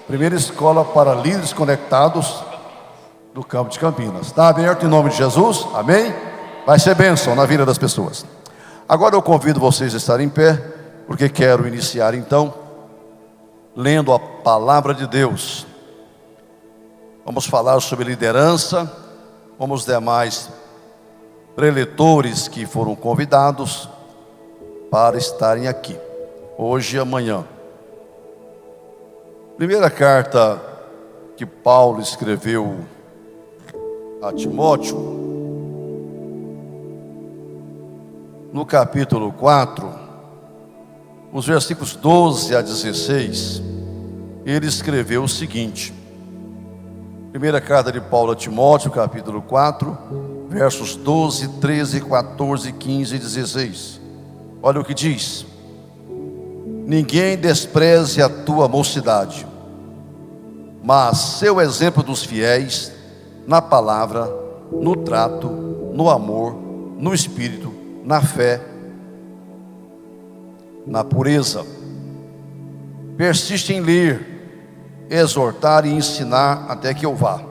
Primeira escola para líderes conectados do campo de Campinas. Está aberto em nome de Jesus, amém? Vai ser bênção na vida das pessoas. Agora eu convido vocês a estarem em pé, porque quero iniciar então, lendo a palavra de Deus. Vamos falar sobre liderança, como os demais preletores que foram convidados para estarem aqui, hoje e amanhã. Primeira carta que Paulo escreveu a Timóteo, no capítulo 4, os versículos 12 a 16, ele escreveu o seguinte. Primeira carta de Paulo a Timóteo, capítulo 4, versos 12, 13, 14, 15 e 16. Olha o que diz: ninguém despreze a tua mocidade, mas seu exemplo dos fiéis, na palavra, no trato, no amor, no espírito, na fé, na pureza. Persiste em ler, exortar e ensinar até que eu vá.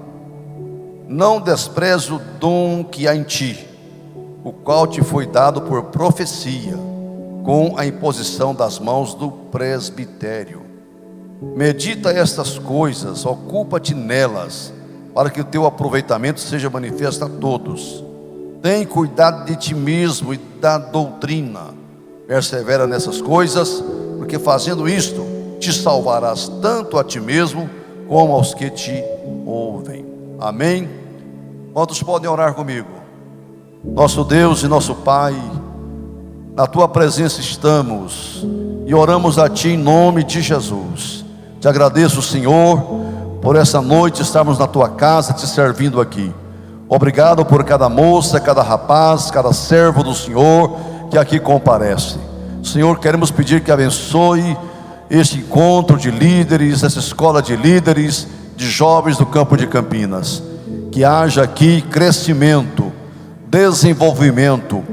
Não despreze o dom que há em ti, o qual te foi dado por profecia, com a imposição das mãos do presbitério. Medita estas coisas, ocupa-te nelas, para que o teu aproveitamento seja manifesto a todos. Tem cuidado de ti mesmo e da doutrina. Persevera nessas coisas, porque fazendo isto, te salvarás tanto a ti mesmo, como aos que te ouvem. Amém? Quantos podem orar comigo? Nosso Deus e nosso Pai, na tua presença estamos e oramos a ti em nome de Jesus. Te agradeço, Senhor, por essa noite estarmos na tua casa te servindo aqui. Obrigado por cada moça, cada rapaz, cada servo do Senhor que aqui comparece. Senhor, queremos pedir que abençoe este encontro de líderes, essa escola de líderes, de jovens do campo de Campinas. Que haja aqui crescimento, desenvolvimento,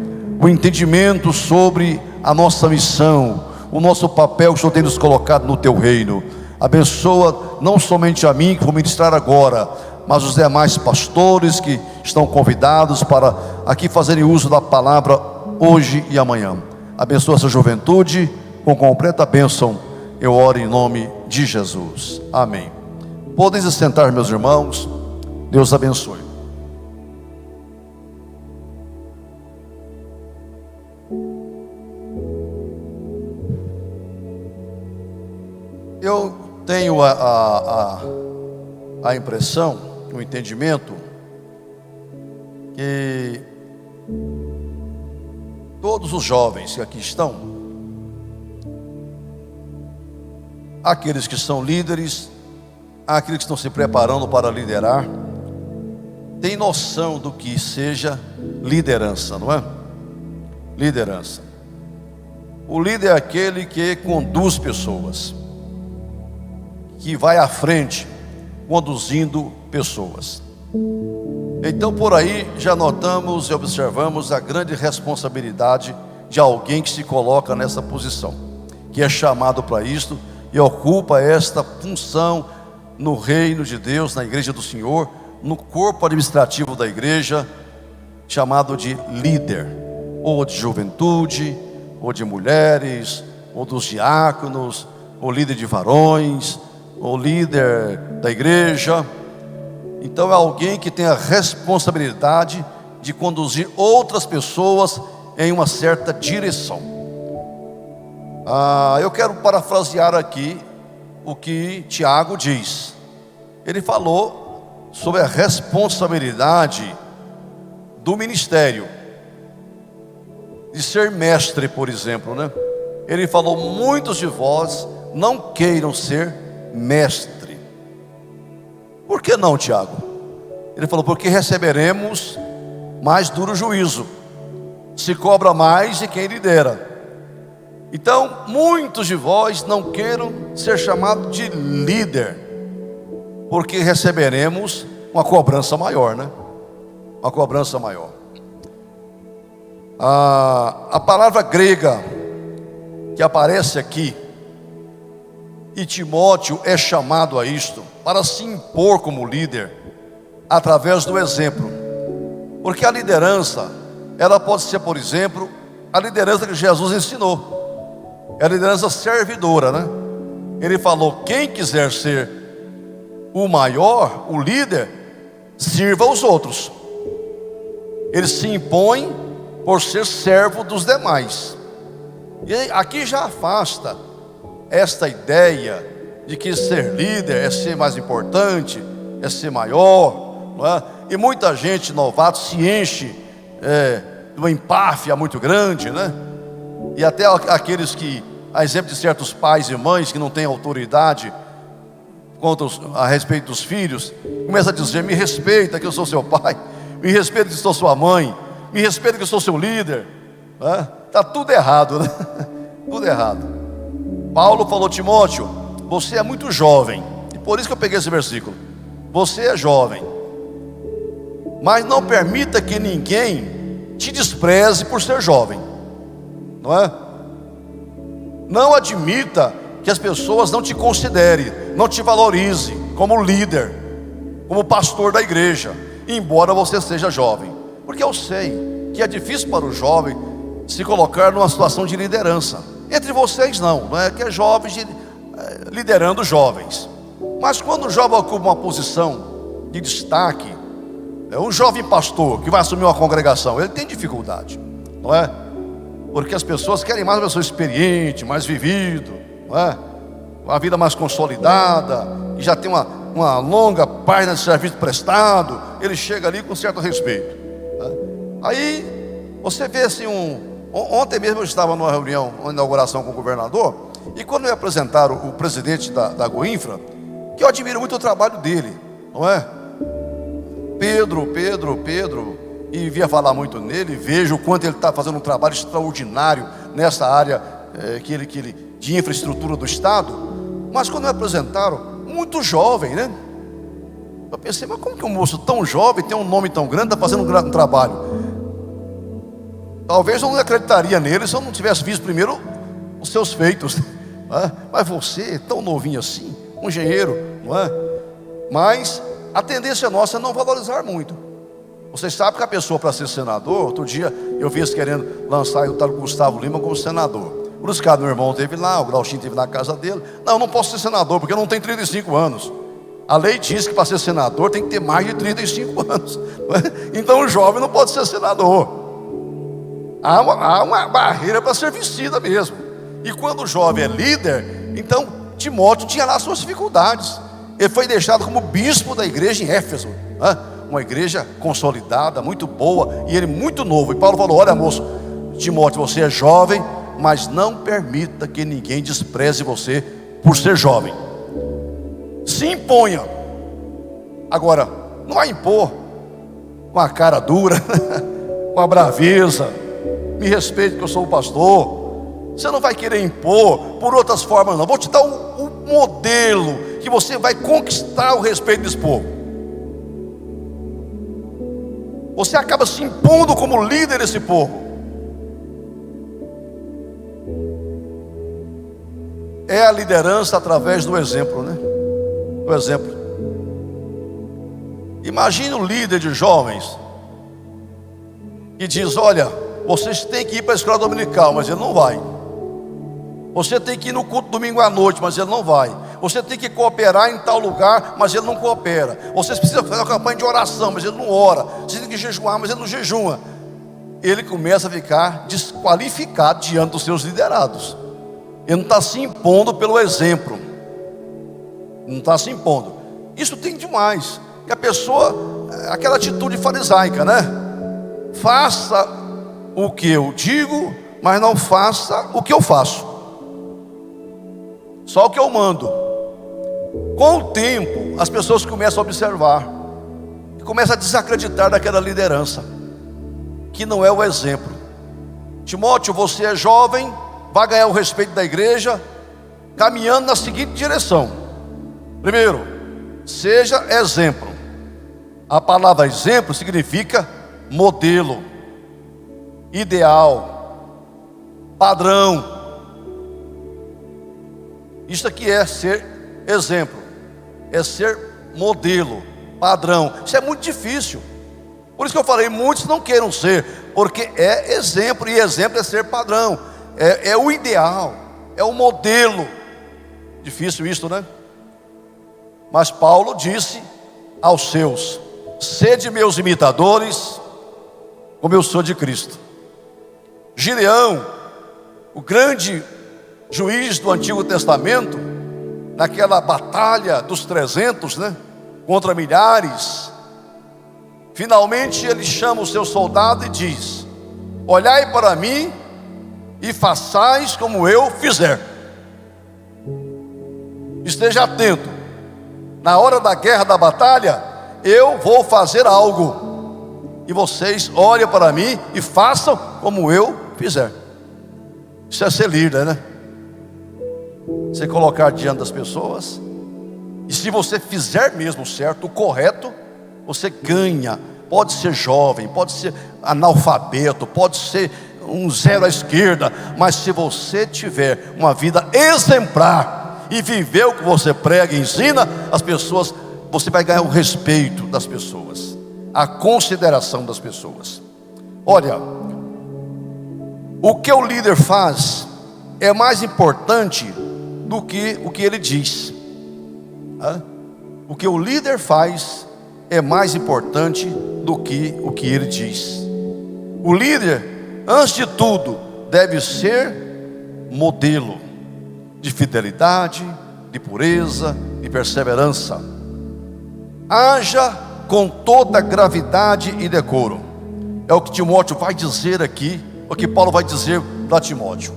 o entendimento sobre a nossa missão, o nosso papel que o Senhor tem nos colocado no teu reino. Abençoa não somente a mim que vou ministrar agora, mas os demais pastores que estão convidados para aqui fazerem uso da palavra hoje e amanhã. Abençoa essa juventude com completa bênção. Eu oro em nome de Jesus. Amém. Podem se sentar, meus irmãos. Deus abençoe. Eu tenho a impressão, o entendimento, que todos os jovens que aqui estão, aqueles que são líderes, aqueles que estão se preparando para liderar, têm noção do que seja liderança, não é? Liderança. O líder é aquele que conduz pessoas, que vai à frente, conduzindo pessoas. Então por aí já notamos e observamos a grande responsabilidade de alguém que se coloca nessa posição, que é chamado para isto e ocupa esta função no reino de Deus, na igreja do Senhor, no corpo administrativo da igreja, chamado de líder, ou de juventude, ou de mulheres, ou dos diáconos, ou líder de varões, ou líder da igreja. Então é alguém que tem a responsabilidade de conduzir outras pessoas em uma certa direção. Eu quero parafrasear aqui o que Tiago diz. Ele falou sobre a responsabilidade do ministério, de ser mestre, por exemplo, né? Ele falou: muitos de vós não queiram ser mestre. Por que não, Tiago? Ele falou: porque receberemos mais duro juízo. Se cobra mais de quem lidera. Então, muitos de vós não queiram ser chamados de líder, porque receberemos uma cobrança maior, né? Uma cobrança maior. A palavra grega que aparece aqui E Timóteo é chamado a isto, para se impor como líder, através do exemplo. Porque a liderança, ela pode ser, por exemplo, a liderança que Jesus ensinou. É a liderança servidora, né? Ele falou: quem quiser ser o maior, o líder, sirva aos outros. Ele se impõe por ser servo dos demais. E aqui já afasta esta ideia de que ser líder é ser mais importante, é ser maior, não é? E muita gente, novato, se enche de uma empáfia muito grande, né? E até aqueles que, a exemplo de certos pais e mães que não têm autoridade a respeito dos filhos, começa a dizer: me respeita que eu sou seu pai, me respeita que eu sou sua mãe, me respeita que eu sou seu líder. Está tudo errado, né? Tudo errado. Paulo falou: Timóteo, você é muito jovem, e por isso que eu peguei esse versículo. Você é jovem, mas não permita que ninguém te despreze por ser jovem, não é? Não admita que as pessoas não te considerem, não te valorizem como líder, como pastor da igreja, embora você seja jovem. Porque eu sei que é difícil para o jovem se colocar numa situação de liderança. Entre vocês não é que é jovens liderando jovens. Mas quando o jovem ocupa uma posição de destaque, um jovem pastor que vai assumir uma congregação, ele tem dificuldade, não é? Porque as pessoas querem mais uma pessoa experiente, mais vivido, não é? Uma vida mais consolidada, e já tem uma longa página de serviço prestado. Ele chega ali com certo respeito, né? Aí você vê assim ontem mesmo eu estava numa reunião, uma inauguração com o governador, e quando me apresentaram o presidente da Goinfra, que eu admiro muito o trabalho dele, não é? Pedro, e via falar muito nele, vejo o quanto ele está fazendo um trabalho extraordinário nessa área de infraestrutura do Estado. Mas quando me apresentaram, muito jovem, né? Eu pensei: mas como que um moço tão jovem, tem um nome tão grande, está fazendo um grande trabalho? Talvez eu não acreditaria nele se eu não tivesse visto primeiro os seus feitos, né? Mas você, tão novinho assim, um engenheiro, não é? Mas a tendência nossa é não valorizar muito. Vocês sabem que a pessoa, para ser senador, outro dia eu vi eles querendo lançar o tal Gustavo Lima como senador. Por isso que meu irmão esteve lá, o Glauchinho esteve na casa dele. Não, eu não posso ser senador porque eu não tenho 35 anos. A lei diz que para ser senador tem que ter mais de 35 anos. Então o jovem não pode ser senador. Há uma barreira para ser vencida mesmo. E quando o jovem é líder, então Timóteo tinha lá suas dificuldades. Ele foi deixado como bispo da igreja em Éfeso, né? Uma igreja consolidada, muito boa, e ele muito novo. E Paulo falou: olha, moço, Timóteo, você é jovem, mas não permita que ninguém despreze você por ser jovem. Se imponha. Agora, não vai impor com a cara dura, com a braveza. Me respeite que eu sou o pastor. Você não vai querer impor por outras formas, não. Vou te dar um modelo que você vai conquistar o respeito desse povo. Você acaba se impondo como líder desse povo. É a liderança através do exemplo, né? Do exemplo. Imagine um líder de jovens que diz: olha, vocês têm que ir para a escola dominical, mas ele não vai. Você tem que ir no culto domingo à noite, mas ele não vai. Você tem que cooperar em tal lugar, mas ele não coopera. Vocês precisam fazer uma campanha de oração, mas ele não ora. Você tem que jejuar, mas ele não jejua. Ele começa a ficar desqualificado diante dos seus liderados. Ele não está se impondo pelo exemplo. Não está se impondo. Isso tem demais. Que a pessoa, aquela atitude farisaica, né? Faça o que eu digo, mas não faça o que eu faço. Só o que eu mando. Com o tempo, as pessoas começam a observar e começam a desacreditar daquela liderança, que não é o exemplo. Timóteo, você é jovem, vai ganhar o respeito da igreja, caminhando na seguinte direção. Primeiro, seja exemplo. A palavra exemplo significa modelo, ideal, padrão. Isso aqui é ser exemplo, é ser modelo, padrão. Isso é muito difícil. Por isso que eu falei, muitos não queiram ser, porque é exemplo, e exemplo é ser padrão, é o ideal, é o modelo. Difícil isso, né? Mas Paulo disse aos seus: sede meus imitadores, como eu sou de Cristo. Gideão, o grande juiz do Antigo Testamento, naquela batalha dos 300, né, contra milhares, finalmente ele chama o seu soldado e diz: olhai para mim e façais como eu fizer. Esteja atento, na hora da guerra, da batalha, eu vou fazer algo, e vocês olhem para mim e façam como eu fizer. Isso é ser líder, né? Você colocar diante das pessoas, e se você fizer mesmo certo, o correto, você ganha. Pode ser jovem, pode ser analfabeto, pode ser um zero à esquerda, mas se você tiver uma vida exemplar e viver o que você prega e ensina, as pessoas, você vai ganhar o respeito das pessoas, a consideração das pessoas. Olha, o que o líder faz é mais importante do que o que ele diz. O que o líder faz é mais importante do que o que ele diz. O líder, antes de tudo, deve ser modelo de fidelidade, de pureza, de perseverança. Haja com toda gravidade e decoro. É o que Timóteo vai dizer aqui, o que Paulo vai dizer para Timóteo.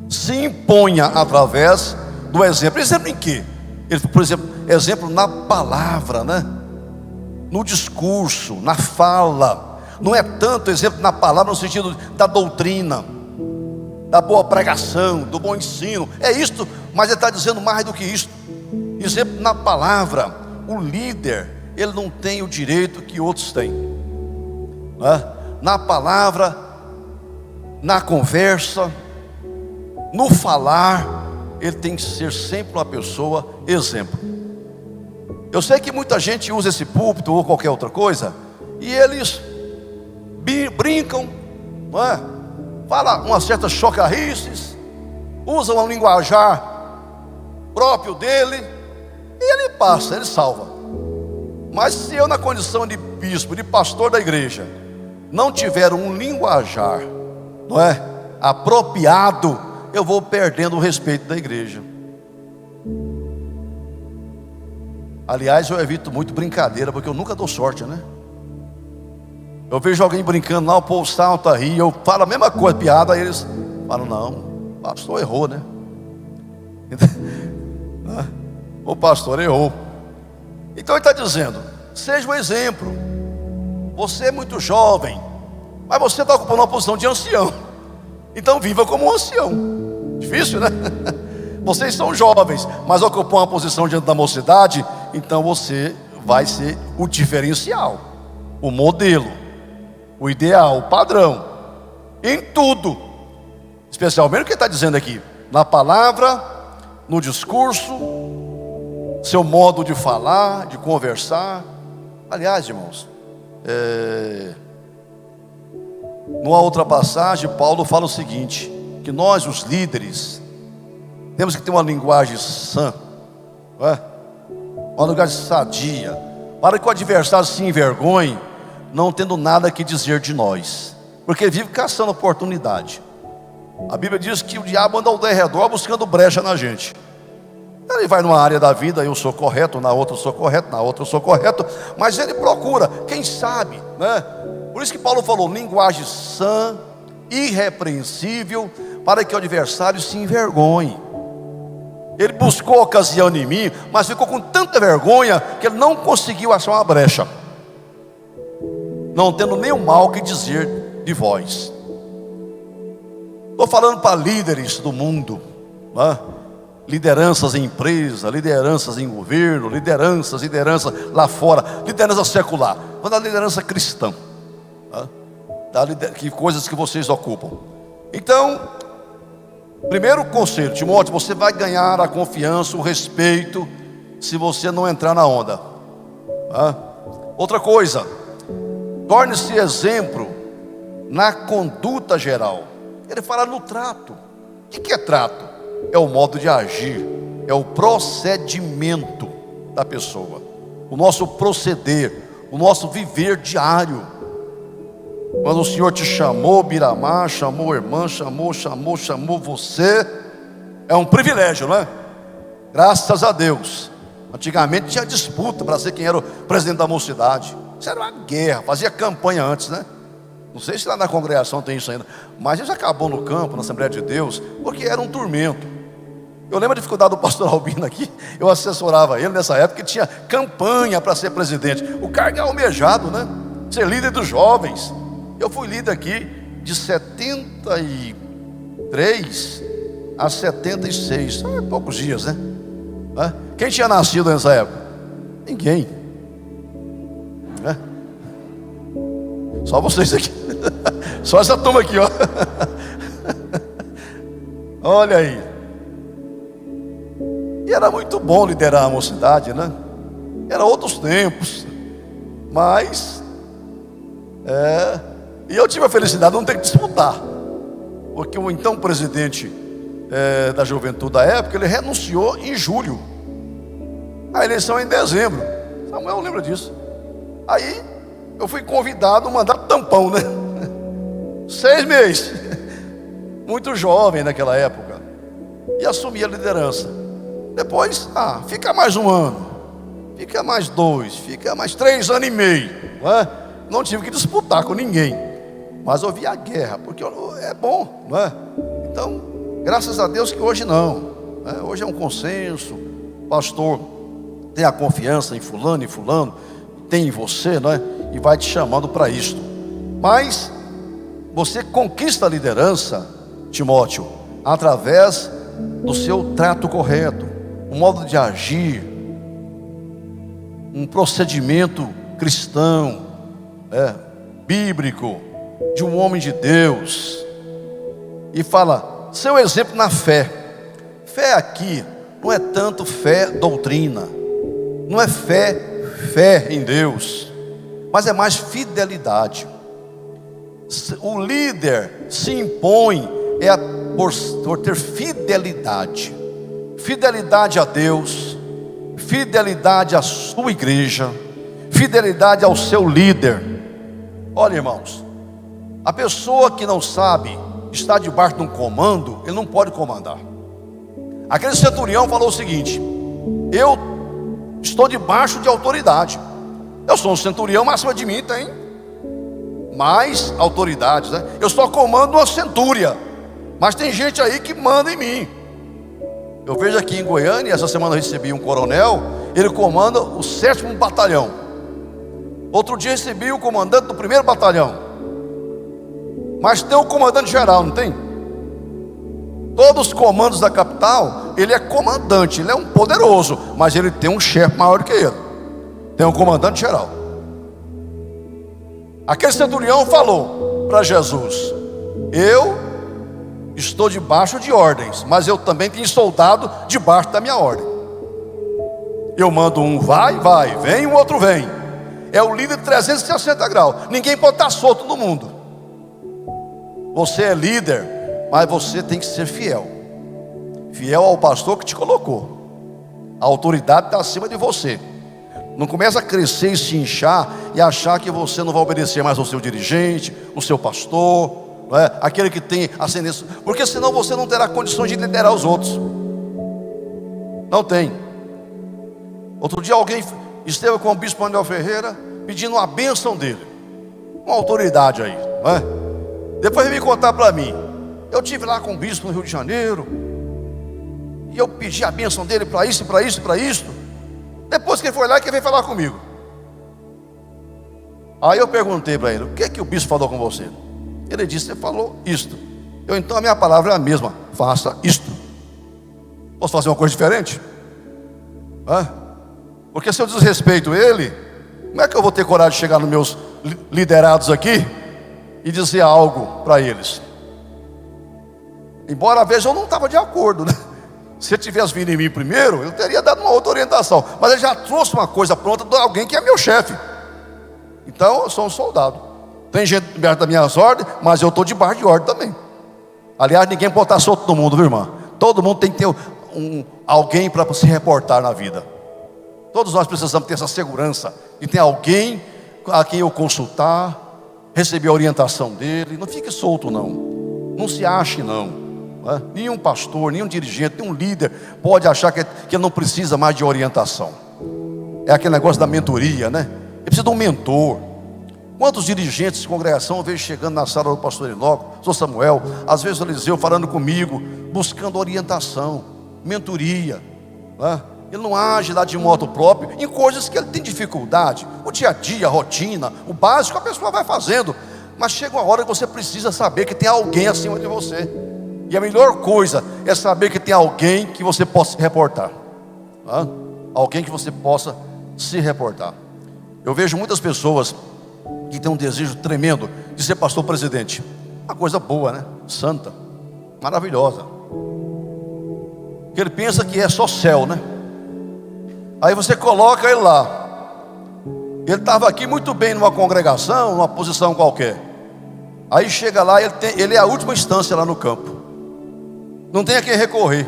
Se imponha através do exemplo. Exemplo em quê? Ele, por exemplo, exemplo na palavra, né? No discurso, na fala. Não é tanto exemplo na palavra no sentido da doutrina, da boa pregação, do bom ensino. É isto, mas ele está dizendo mais do que isto. Exemplo na palavra. O líder, ele não tem o direito que outros têm, né? Na palavra, na conversa, no falar, ele tem que ser sempre uma pessoa exemplo. Eu sei que muita gente usa esse púlpito ou qualquer outra coisa, e eles brincam, não é? Fala umas certas chocarrices, usam um linguajar próprio dele, e ele passa, ele salva. Mas se eu, na condição de bispo, de pastor da igreja, não tiver um linguajar, não é, apropriado, eu vou perdendo o respeito da igreja. Aliás, eu evito muito brincadeira, porque eu nunca dou sorte, né? Eu vejo alguém brincando lá, o povo salta, ri, eu falo a mesma coisa, piada, aí eles falam: não, o pastor errou, né? O pastor errou. Então ele está dizendo: seja um exemplo. Você é muito jovem, mas você está ocupando uma posição de ancião, então viva como um ancião. Difícil, né? Vocês são jovens, mas ocupam uma posição diante da mocidade, então você vai ser o diferencial, o modelo, o ideal, o padrão, em tudo. Especialmente o que ele está dizendo aqui, na palavra, no discurso, seu modo de falar, de conversar. Aliás, irmãos, numa outra passagem, Paulo fala o seguinte: que nós, os líderes, temos que ter uma linguagem sã, não é? Uma linguagem sadia, para que o adversário se envergonhe, não tendo nada que dizer de nós, porque ele vive caçando oportunidade. A Bíblia diz que o diabo anda ao redor buscando brecha na gente. Ele vai numa área da vida, eu sou correto, na outra eu sou correto, na outra eu sou correto, mas ele procura, quem sabe, né? Por isso que Paulo falou: linguagem sã, irrepreensível, para que o adversário se envergonhe. Ele buscou ocasião em mim, mas ficou com tanta vergonha que ele não conseguiu achar uma brecha, não tendo nenhum mal que dizer de vós. Estou falando para líderes do mundo, né? Lideranças em empresa, lideranças em governo, lideranças lá fora, liderança secular, mas da liderança cristã, né? Que coisas que vocês ocupam. Então, Primeiro conselho, Timóteo, você vai ganhar a confiança, o respeito, se você não entrar na onda. Outra coisa, torne-se exemplo na conduta geral. Ele fala no trato. O que é trato? É o modo de agir, é o procedimento da pessoa, o nosso proceder, o nosso viver diário. Quando o Senhor te chamou, Biramar, chamou irmã, chamou você, é um privilégio, não é? Graças a Deus. Antigamente tinha disputa para ser quem era o presidente da mocidade. Isso era uma guerra, fazia campanha antes, né? Não sei se lá na congregação tem isso ainda, mas já acabou no campo, na Assembleia de Deus, porque era um tormento. Eu lembro a dificuldade do pastor Albino aqui. Eu assessorava ele nessa época, que tinha campanha para ser presidente. O cargo é almejado, né? Ser líder dos jovens. Eu fui líder aqui de 73 a 76, poucos dias, né? Quem tinha nascido nessa época? Ninguém. Só vocês aqui. Só essa turma aqui, ó. Olha aí. E era muito bom liderar a mocidade, né? Era outros tempos. Mas e eu tive a felicidade de não ter que disputar, porque o então presidente da juventude da época, ele renunciou em julho. A eleição é em dezembro. Samuel lembra disso. Aí eu fui convidado a mandar tampão, né? 6 meses. Muito jovem naquela época. E assumi a liderança. Depois, fica mais um ano, fica mais 2, fica mais 3 anos e meio. Não tive que disputar com ninguém, mas eu vi a guerra, porque é bom, não é? Então, graças a Deus que hoje não. Hoje é um consenso. O pastor tem a confiança em fulano e fulano, tem em você, não é? E vai te chamando para isto. Mas você conquista a liderança, Timóteo, através do seu trato correto, um modo de agir, um procedimento cristão, bíblico, de um homem de Deus. E fala, seu exemplo na fé. Fé aqui não é tanto fé doutrina, não é fé em Deus, mas é mais fidelidade. O líder se impõe por ter fidelidade. Fidelidade a Deus, fidelidade à sua igreja, fidelidade ao seu líder. Olha, irmãos, a pessoa que não sabe estar debaixo de um comando, ele não pode comandar. Aquele centurião falou o seguinte: eu estou debaixo de autoridade. Eu sou um centurião, mas acima de mim tem mais autoridades, né? Eu só comando uma centúria, mas tem gente aí que manda em mim. Eu vejo aqui em Goiânia, essa semana eu recebi um coronel, ele comanda o 7º batalhão. Outro dia recebi o comandante do 1º batalhão. Mas tem o comandante geral, não tem? Todos os comandos da capital, ele é comandante, ele é um poderoso, mas ele tem um chefe maior que ele. Tem um comandante geral. Aquele centurião falou para Jesus: eu estou debaixo de ordens, mas eu também tenho soldado debaixo da minha ordem. Eu mando um vai, vem, o outro vem. É o líder de 360 graus. Ninguém pode estar solto no mundo. Você é líder, mas você tem que ser fiel. Fiel ao pastor que te colocou. A autoridade está acima de você. Não começa a crescer e se inchar e achar que você não vai obedecer mais ao seu dirigente, o seu pastor, aquele que tem ascendência, porque senão você não terá condições de liderar os outros. Não tem. Outro dia alguém esteve com o bispo Manuel Ferreira pedindo uma bênção dele, uma autoridade aí, Depois ele me contar para mim: eu estive lá com o bispo no Rio de Janeiro e eu pedi a bênção dele para isso, para isso, para isso. Depois que ele foi lá, que veio falar comigo. Aí eu perguntei para ele: o que é que o bispo falou com você? Ele disse: você falou isto. Então a minha palavra é a mesma: faça isto. Posso fazer uma coisa diferente? Porque se eu desrespeito ele, como é que eu vou ter coragem de chegar nos meus liderados aqui e dizer algo para eles? Embora às vezes eu não estava de acordo, né? Se ele tivesse vindo em mim primeiro, eu teria dado uma outra orientação. Mas ele já trouxe uma coisa pronta de alguém que é meu chefe. Então eu sou um soldado. Tem gente debaixo das minhas ordens, mas eu estou debaixo de ordem também. Aliás, ninguém pode estar solto no mundo, viu, irmã? Todo mundo tem que ter alguém para se reportar na vida. Todos nós precisamos ter essa segurança de ter alguém a quem eu consultar, receber a orientação dele. Não fique solto, não. Não se ache, não. Nenhum pastor, nenhum dirigente, nenhum líder pode achar que ele não precisa mais de orientação. É aquele negócio da mentoria, né? Ele precisa de um mentor. Quantos dirigentes de congregação eu vejo chegando na sala do pastor Enoco, pastor Samuel, às vezes o Eliseu falando comigo, buscando orientação, mentoria, né? Ele não age lá de modo próprio em coisas que ele tem dificuldade. O dia a dia, a rotina, o básico a pessoa vai fazendo. Mas chega uma hora que você precisa saber que tem alguém acima de você. E a melhor coisa é saber que tem alguém que você possa se reportar, tá? Alguém que você possa se reportar. Eu vejo muitas pessoas que têm um desejo tremendo de ser pastor presidente. Uma coisa boa, né? Santa, maravilhosa. Que ele pensa que é só céu, né? Aí você coloca ele lá. Ele estava aqui muito bem numa congregação, numa posição qualquer. Aí chega lá, ele é a última instância lá no campo. Não tem a quem recorrer.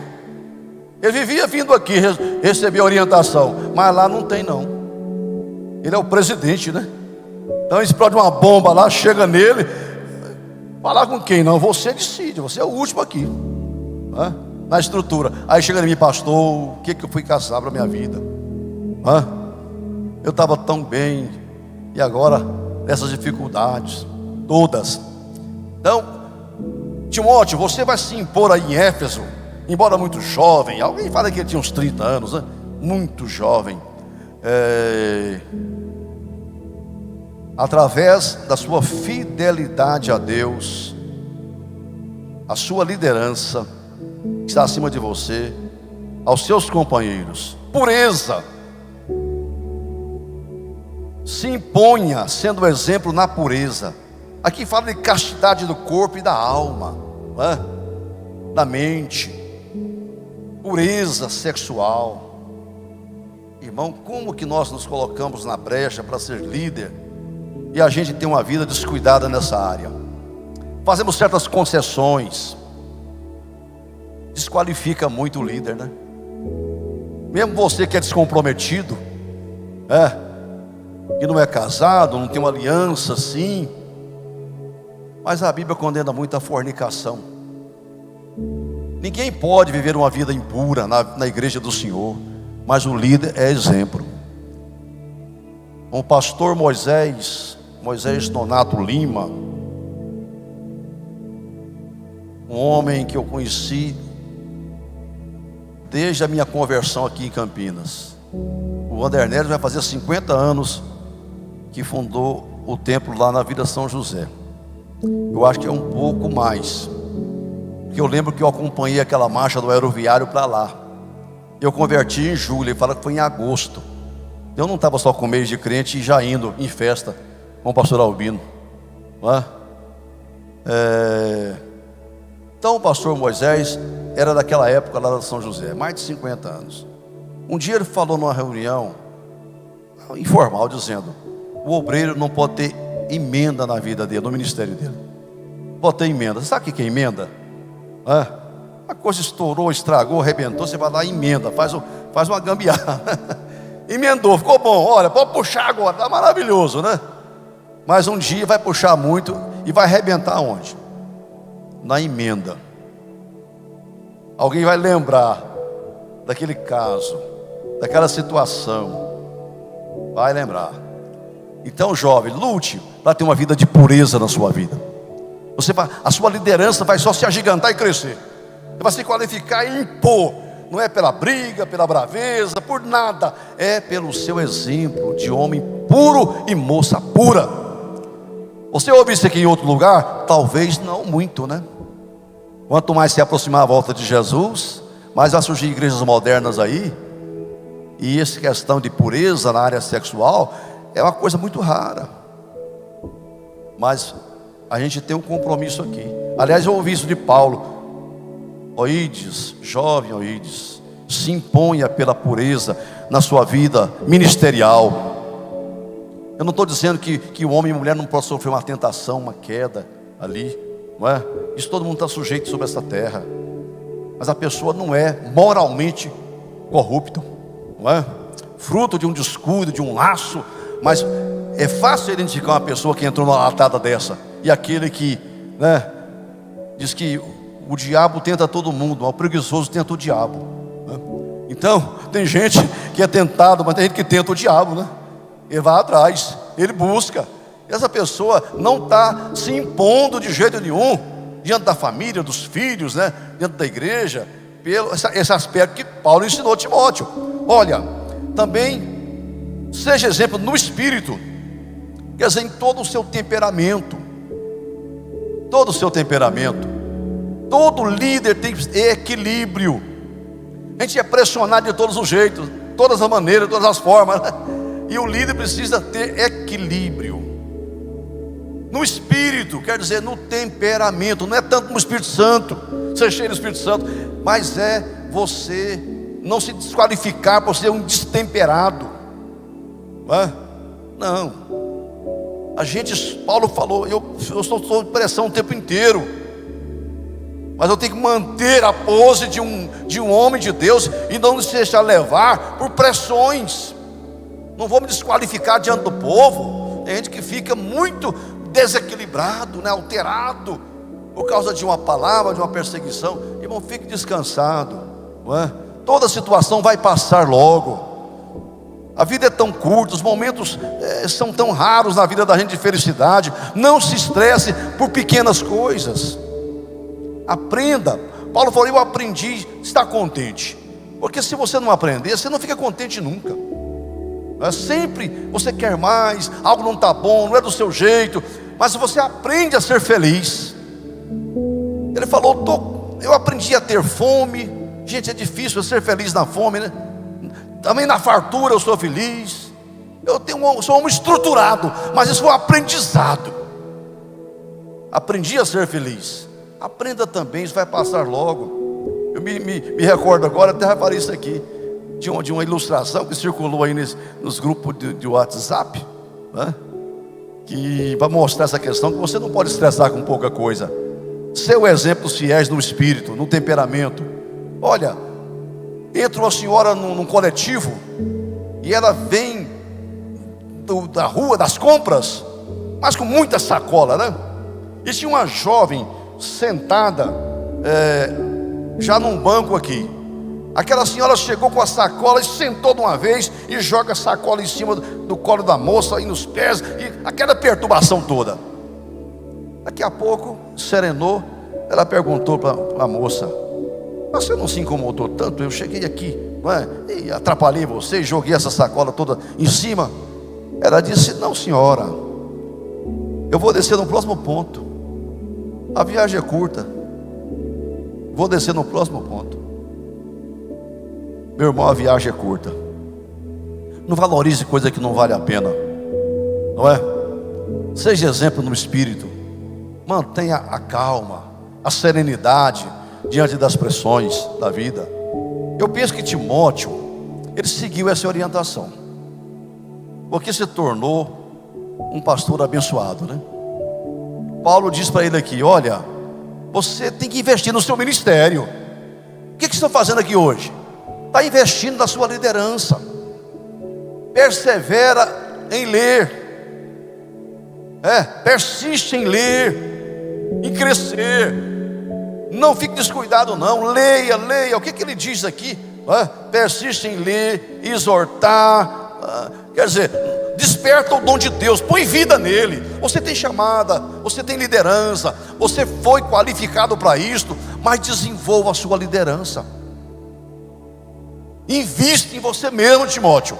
Ele vivia vindo aqui receber orientação, mas lá não tem, não. Ele é o presidente, né? Então explode uma bomba lá, chega nele. Falar com quem? Não, você decide, você é o último aqui, né? Na estrutura. Aí chega em mim, pastor, o que eu fui caçar para a minha vida? Eu estava tão bem, e agora essas dificuldades todas. Então, Timóteo, você vai se impor aí em Éfeso, embora muito jovem. Alguém fala que ele tinha uns 30 anos, né? Muito jovem. Através da sua fidelidade a Deus, a sua liderança que está acima de você, aos seus companheiros, pureza. Se imponha sendo exemplo na pureza. Aqui fala de castidade do corpo e da alma, né? Da mente, pureza sexual. Irmão, como que nós nos colocamos na brecha para ser líder e a gente tem uma vida descuidada nessa área? Fazemos certas concessões, desqualifica muito o líder, né? Mesmo você que é descomprometido, que não é casado, não tem uma aliança assim, mas a Bíblia condena muito a fornicação. Ninguém pode viver uma vida impura na igreja do Senhor, mas o líder é exemplo. O pastor Moisés Donato Lima, um homem que eu conheci desde a minha conversão aqui em Campinas. O Andernelis vai fazer 50 anos que fundou o templo lá na Vila São José. Eu acho que é um pouco mais, porque eu lembro que eu acompanhei aquela marcha do aeroviário para lá. Eu converti em julho, ele fala que foi em agosto. Eu não estava só com mês de crente e já indo em festa com o pastor Albino, Então o pastor Moisés era daquela época lá da São José, mais de 50 anos. Um dia ele falou numa reunião informal, dizendo: o obreiro não pode ter emenda na vida dele, no ministério dele. Pode ter emenda. Sabe o que é emenda? A coisa estourou, estragou, arrebentou, você vai lá e emenda, faz uma gambiarra. Emendou, ficou bom, olha, pode puxar agora, está maravilhoso, né? Mas um dia vai puxar muito e vai arrebentar onde? Na emenda. Alguém vai lembrar daquele caso, daquela situação. Vai lembrar. Então, jovem, lute para ter uma vida de pureza na sua vida. A sua liderança vai só se agigantar e crescer. Você vai se qualificar e impor. Não é pela briga, pela braveza, por nada. É pelo seu exemplo de homem puro e moça pura. Você ouve isso aqui em outro lugar? Talvez não muito, né? Quanto mais se aproximar à volta de Jesus, mais vai surgir igrejas modernas aí. E essa questão de pureza na área sexual é uma coisa muito rara. Mas a gente tem um compromisso aqui. Aliás, eu ouvi isso de Paulo. Oídes, jovem Oídes, se imponha pela pureza na sua vida ministerial. Eu não estou dizendo que o homem e a mulher não possam sofrer uma tentação, uma queda ali, não é? Isso todo mundo está sujeito sobre essa terra. Mas a pessoa não é moralmente corrupta, não é? Fruto de um descuido, de um laço. Mas é fácil identificar uma pessoa que entrou numa latada dessa e aquele que, né, diz que o diabo tenta todo mundo, mas o preguiçoso tenta o diabo, né? Então tem gente que é tentado, mas tem gente que tenta o diabo, né? Ele vai atrás, ele busca. Essa pessoa não está se impondo de jeito nenhum diante da família, dos filhos, né? Dentro da igreja, pelo esse aspecto que Paulo ensinou a Timóteo. Olha, também seja exemplo no espírito, quer dizer, em todo o seu temperamento. Todo o seu temperamento. Todo líder tem equilíbrio. A gente é pressionado de todos os jeitos, todas as maneiras, todas as formas, né? E o líder precisa ter equilíbrio no espírito, quer dizer, no temperamento. Não é tanto no Espírito Santo, ser cheio do Espírito Santo, mas é você não se desqualificar por ser um destemperado, não é? Não. A gente, Paulo falou, eu estou sob pressão o tempo inteiro, mas eu tenho que manter a pose de um homem de Deus e não se deixar levar por pressões. Não vou me desqualificar diante do povo. Tem gente que fica muito desequilibrado, né, alterado, por causa de uma palavra, de uma perseguição. Irmão, fique descansado, não é? Toda situação vai passar logo. A vida é tão curta, os momentos são tão raros na vida da gente de felicidade. Não se estresse por pequenas coisas. Aprenda. Paulo falou, eu aprendi a estar contente. Porque se você não aprender, você não fica contente nunca. Sempre você quer mais, algo não está bom, não é do seu jeito, mas você aprende a ser feliz. Ele falou, eu aprendi a ter fome. Gente, é difícil ser feliz na fome, né? Também na fartura eu sou feliz. Sou um homem estruturado, mas isso foi um aprendizado. Aprendi a ser feliz. Aprenda também, isso vai passar logo. Eu me recordo agora, até reparei isso aqui, de uma ilustração que circulou aí nos grupos de WhatsApp, né? Que vai mostrar essa questão, que você não pode estressar com pouca coisa. Seu exemplo fiéis no espírito, no temperamento. Olha, entra uma senhora num coletivo e ela vem da rua, das compras, mas com muita sacola, né? E tinha uma jovem sentada já num banco aqui. Aquela senhora chegou com a sacola e sentou de uma vez e joga a sacola em cima do colo da moça e nos pés, e aquela perturbação toda. Daqui a pouco serenou. Ela perguntou para a moça, mas você não se incomodou tanto? Eu cheguei aqui, não é? E atrapalhei você, joguei essa sacola toda em cima. Ela disse, não senhora, eu vou descer no próximo ponto. A viagem é curta, vou descer no próximo ponto. Meu irmão, a viagem é curta. Não valorize coisa que não vale a pena, não é? Seja exemplo no espírito. Mantenha a calma, a serenidade diante das pressões da vida. Eu penso que Timóteo, ele seguiu essa orientação, porque se tornou um pastor abençoado, né? Paulo diz para ele aqui, olha, você tem que investir no seu ministério. O que você está fazendo aqui hoje? Está investindo na sua liderança. Persevera em ler. Persiste em ler, em crescer. Não fique descuidado não. Leia. O que ele diz aqui? Persiste em ler, exortar. Quer dizer, desperta o dom de Deus, põe vida nele. Você tem chamada, você tem liderança, você foi qualificado para isto, mas desenvolva a sua liderança. Invista em você mesmo, Timóteo.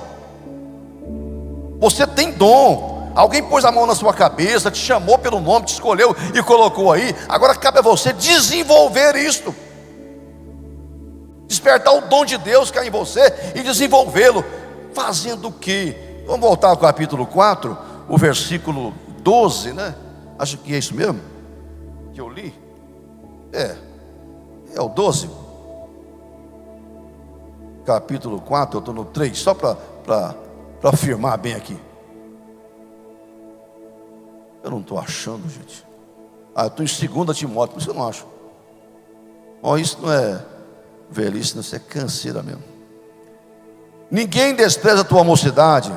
Você tem dom. Alguém pôs a mão na sua cabeça, te chamou pelo nome, te escolheu e colocou aí. Agora cabe a você desenvolver isto. Despertar o dom de Deus que há em você e desenvolvê-lo. Fazendo o quê? Vamos voltar ao capítulo 4, o versículo 12, né? Acho que é isso mesmo que eu li. É o 12, capítulo 4, eu estou no 3, só para afirmar bem aqui. Eu não estou achando, gente. Eu estou em 2 Timóteo, por isso eu não acho. Isso não é velhice, não, isso é canseira mesmo. Ninguém despreza a tua mocidade.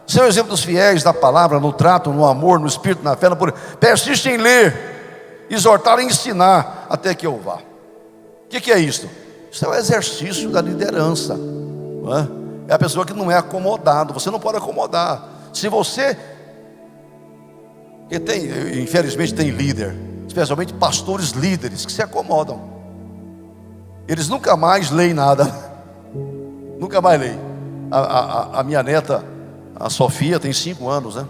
Seu exemplo dos fiéis da palavra, no trato, no amor, no espírito, na fé, na pureza. Persiste em ler, exortar e ensinar até que eu vá. O que é isso? Isso é o exercício da liderança, não é? É a pessoa que não é acomodado. Você não pode acomodar. Se você, infelizmente tem líder, especialmente pastores líderes, que se acomodam. Eles nunca mais leem nada. Nunca mais leem. A minha neta, a Sofia, tem 5 anos, né?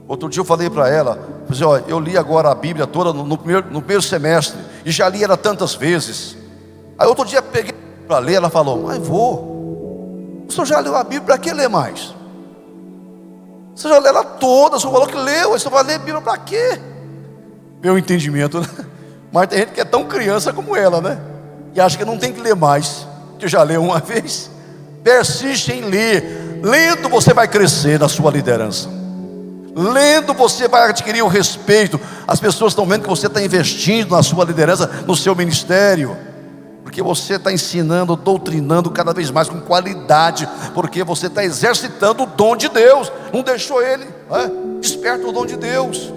Outro dia eu falei para ela, eu li agora a Bíblia toda no primeiro semestre, e já li ela tantas vezes. Aí outro dia peguei para ler, ela falou, mas o senhor já leu a Bíblia, para que ler mais? Você já leu ela toda, o senhor falou que leu, você vai ler a Bíblia para quê? Meu entendimento, né? Mas tem gente que é tão criança como ela, né? E acha que não tem que ler mais, que já leu uma vez. Persiste em ler. Lendo você vai crescer na sua liderança. Lendo você vai adquirir o respeito. As pessoas estão vendo que você está investindo na sua liderança, no seu ministério, porque você está ensinando, doutrinando cada vez mais com qualidade, porque você está exercitando o dom de Deus. Não deixou ele, desperta o dom de Deus.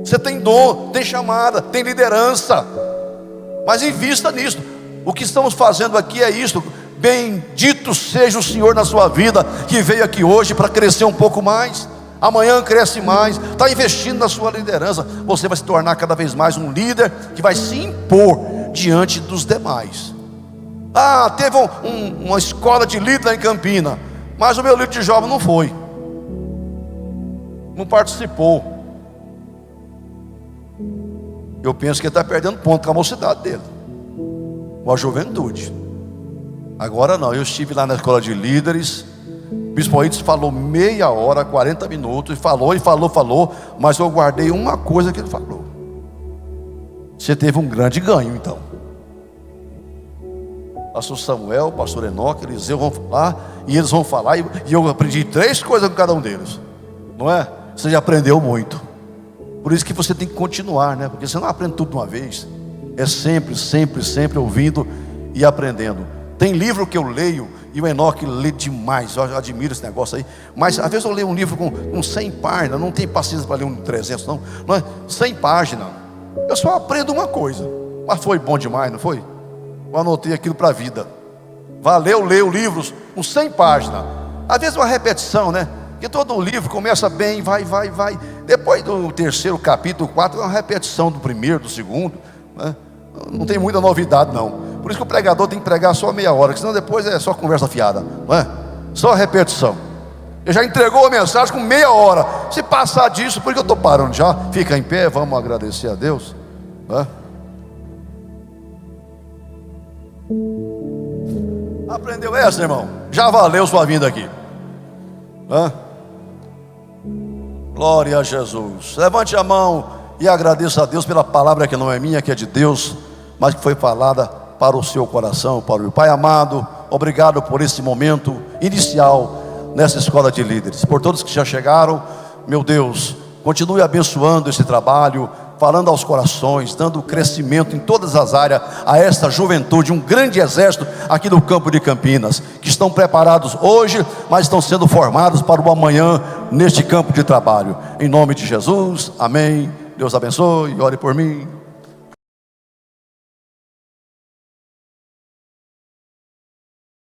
Você tem dom, tem chamada, tem liderança, mas invista nisso. O que estamos fazendo aqui é isso. Bendito seja o Senhor na sua vida, que veio aqui hoje para crescer um pouco mais. Amanhã cresce mais, está investindo na sua liderança. Você vai se tornar cada vez mais um líder que vai se impor diante dos demais. Teve uma escola de líder lá em Campina, mas o meu líder de jovem não foi, não participou. Eu penso que ele está perdendo ponto com a mocidade dele, com a juventude. Agora não, eu estive lá na escola de líderes. O bispo Aídes falou meia hora, 40 minutos, e falou, mas eu guardei uma coisa que ele falou. Você teve um grande ganho então. Pastor Samuel, pastor Enoque, Eliseu vão falar, e eles vão falar, e eu aprendi 3 coisas com cada um deles, não é? Você já aprendeu muito. Por isso que você tem que continuar, né? Porque você não aprende tudo de uma vez. É sempre ouvindo e aprendendo. Tem livro que eu leio, e o Enoque lê demais. Eu admiro esse negócio aí. Mas às vezes eu leio um livro com 100 páginas. Não tenho paciência para ler um 300 não é? 100 páginas. Eu só aprendo uma coisa. Mas foi bom demais, não foi? Eu anotei aquilo para a vida. Valeu, leio livros com 100 páginas. Às vezes uma repetição, né? Porque todo livro começa bem, vai. Depois do 3º capítulo, 4, é uma repetição do 1º, do 2º, né? Não tem muita novidade não. Por isso que o pregador tem que pregar só meia hora, senão depois é só conversa fiada, não é? Só repetição. Ele já entregou a mensagem com meia hora. Se passar disso, por que eu estou parando já? Fica em pé, vamos agradecer a Deus, não é? Aprendeu essa, irmão? Já valeu sua vinda aqui, não é? Glória a Jesus. Levante a mão e agradeça a Deus pela palavra que não é minha, que é de Deus, mas que foi falada para o seu coração, para o meu Pai amado. Obrigado por esse momento inicial nessa escola de líderes, por todos que já chegaram. Meu Deus, continue abençoando esse trabalho, falando aos corações, dando crescimento em todas as áreas a esta juventude, um grande exército aqui no campo de Campinas, que estão preparados hoje, mas estão sendo formados para o amanhã neste campo de trabalho. Em nome de Jesus, amém. Deus abençoe, ore por mim.